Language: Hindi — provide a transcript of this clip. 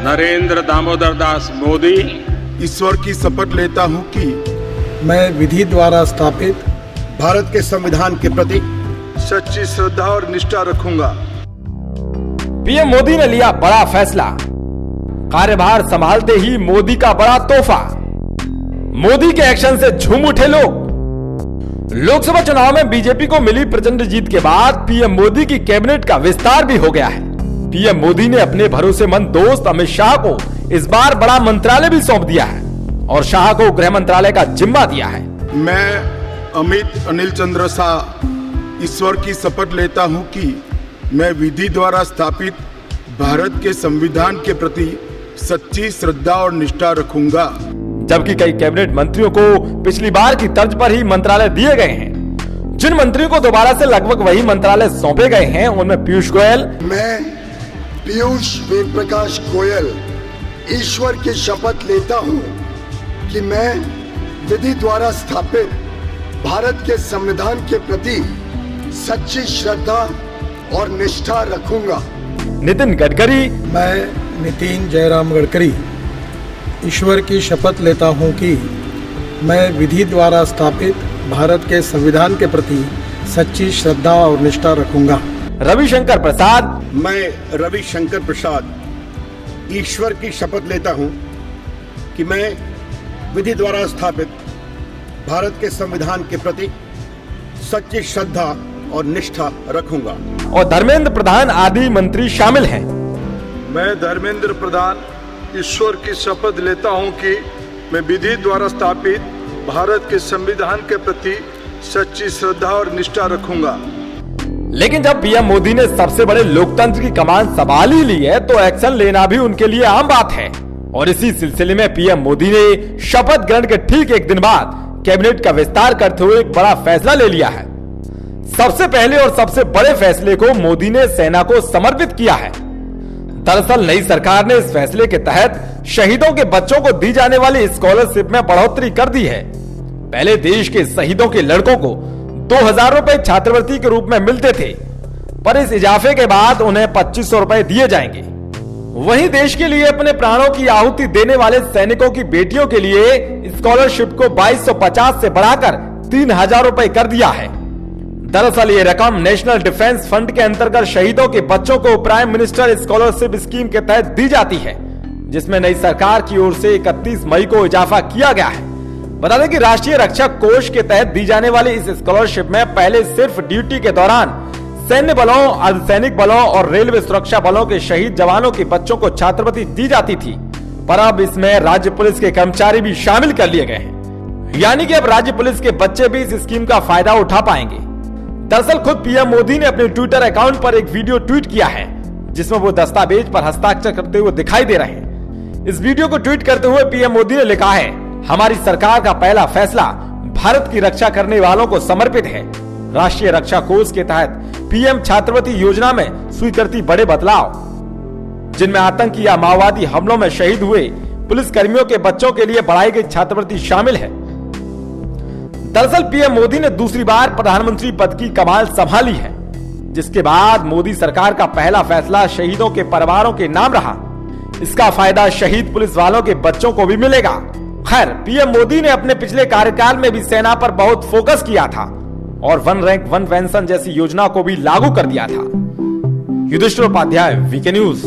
नरेंद्र दामोदर दास मोदी ईश्वर की शपथ लेता हूं कि मैं विधि द्वारा स्थापित भारत के संविधान के प्रति सच्ची श्रद्धा और निष्ठा रखूंगा। पीएम मोदी ने लिया बड़ा फैसला। कार्यभार संभालते ही मोदी का बड़ा तोहफा। मोदी के एक्शन से झूम उठे लोग। लोकसभा चुनाव में बीजेपी को मिली प्रचंड जीत के बाद पीएम मोदी की कैबिनेट का विस्तार भी हो गया है। पीएम मोदी ने अपने भरोसेमंद दोस्त अमित शाह को इस बार बड़ा मंत्रालय भी सौंप दिया है और शाह को गृह मंत्रालय का जिम्मा दिया है। मैं अमित अनिल चंद्र शाह ईश्वर की शपथ लेता हूं कि मैं विधि द्वारा स्थापित भारत के संविधान के प्रति सच्ची श्रद्धा और निष्ठा रखूंगा। जबकि कई कैबिनेट मंत्रियों को पिछली बार की तर्ज पर ही मंत्रालय दिए गए हैं। जिन मंत्रियों को दोबारा से लगभग वही मंत्रालय सौंपे गए हैं उनमें पीयूष गोयल, मैं पीयूष वेदप्रकाश गोयल ईश्वर की शपथ लेता हूं कि मैं विधि द्वारा स्थापित भारत के संविधान के प्रति सच्ची श्रद्धा और निष्ठा रखूंगा। नितिन गडकरी, मैं नितिन जयराम गडकरी ईश्वर की शपथ लेता हूं कि मैं विधि द्वारा स्थापित भारत के संविधान के प्रति सच्ची श्रद्धा और निष्ठा रखूंगा। रविशंकर प्रसाद, मैं रविशंकर प्रसाद ईश्वर की शपथ लेता हूं कि मैं विधि द्वारा स्थापित भारत के संविधान के प्रति सच्ची श्रद्धा और निष्ठा रखूंगा। और धर्मेंद्र प्रधान आदि मंत्री शामिल हैं। मैं धर्मेंद्र प्रधान ईश्वर की शपथ लेता हूं कि मैं विधि द्वारा स्थापित भारत के संविधान के प्रति सच्ची श्रद्धा और निष्ठा रखूंगा। लेकिन जब पीएम मोदी ने सबसे बड़े लोकतंत्र की कमान संभाल ही ली है तो एक्शन लेना भी उनके लिए आम बात है। और इसी सिलसिले में पीएम मोदी ने शपथ ग्रहण के ठीक एक दिन बाद कैबिनेट का विस्तार करते हुए एक बड़ा फैसला ले लिया है। सबसे पहले और सबसे बड़े फैसले को मोदी ने सेना को समर्पित किया है। दरअसल नई सरकार ने इस फैसले के तहत शहीदों के बच्चों को दी जाने वाली स्कॉलरशिप में बढ़ोतरी कर दी है। पहले देश के शहीदों के लड़कों को 2000 रुपए छात्रवृत्ति के रूप में मिलते थे, पर इस इजाफे के बाद उन्हें 2500 रुपए दिए जाएंगे। वहीं देश के लिए अपने प्राणों की आहुति देने वाले सैनिकों की बेटियों के लिए स्कॉलरशिप को 2250 से बढ़ाकर 3000 रुपए कर दिया है। दरअसल ये रकम नेशनल डिफेंस फंड के अंतर्गत शहीदों के बच्चों को प्राइम मिनिस्टर स्कॉलरशिप स्कीम के तहत दी जाती है, जिसमें नई सरकार की ओर से 31 मई को इजाफा किया गया है। बता दें कि राष्ट्रीय रक्षा कोष के तहत दी जाने वाली इस स्कॉलरशिप में पहले सिर्फ ड्यूटी के दौरान सैन्य बलों, अर्धसैनिक बलों और रेलवे सुरक्षा बलों के शहीद जवानों के बच्चों को छात्रवृत्ति दी जाती थी, पर अब इसमें राज्य पुलिस के कर्मचारी भी शामिल कर लिए गए हैं। यानी कि अब राज्य पुलिस के बच्चे भी इस स्कीम का फायदा उठा पाएंगे। दरअसल खुद पीएम मोदी ने अपने ट्विटर अकाउंट पर एक वीडियो ट्वीट किया है जिसमें वो दस्तावेज पर हस्ताक्षर करते हुए दिखाई दे रहे हैं। इस वीडियो को ट्वीट करते हुए पीएम मोदी ने लिखा है, हमारी सरकार का पहला फैसला भारत की रक्षा करने वालों को समर्पित है। राष्ट्रीय रक्षा कोष के तहत पीएम छात्रवृत्ति योजना में स्वीकृति बड़े बदलाव, जिनमें आतंकी या माओवादी हमलों में शहीद हुए पुलिस कर्मियों के बच्चों के लिए बढ़ाई गई छात्रवृत्ति शामिल है। दरअसल पीएम मोदी ने दूसरी बार प्रधानमंत्री पद की कमान संभाली है, जिसके बाद मोदी सरकार का पहला फैसला शहीदों के परिवारों के नाम रहा। इसका फायदा शहीद पुलिस वालों के बच्चों को भी मिलेगा। खैर, पीएम मोदी ने अपने पिछले कार्यकाल में भी सेना पर बहुत फोकस किया था और वन रैंक वन पेंशन जैसी योजना को भी लागू कर दिया था। Yudhishthir Upadhyay, VK news.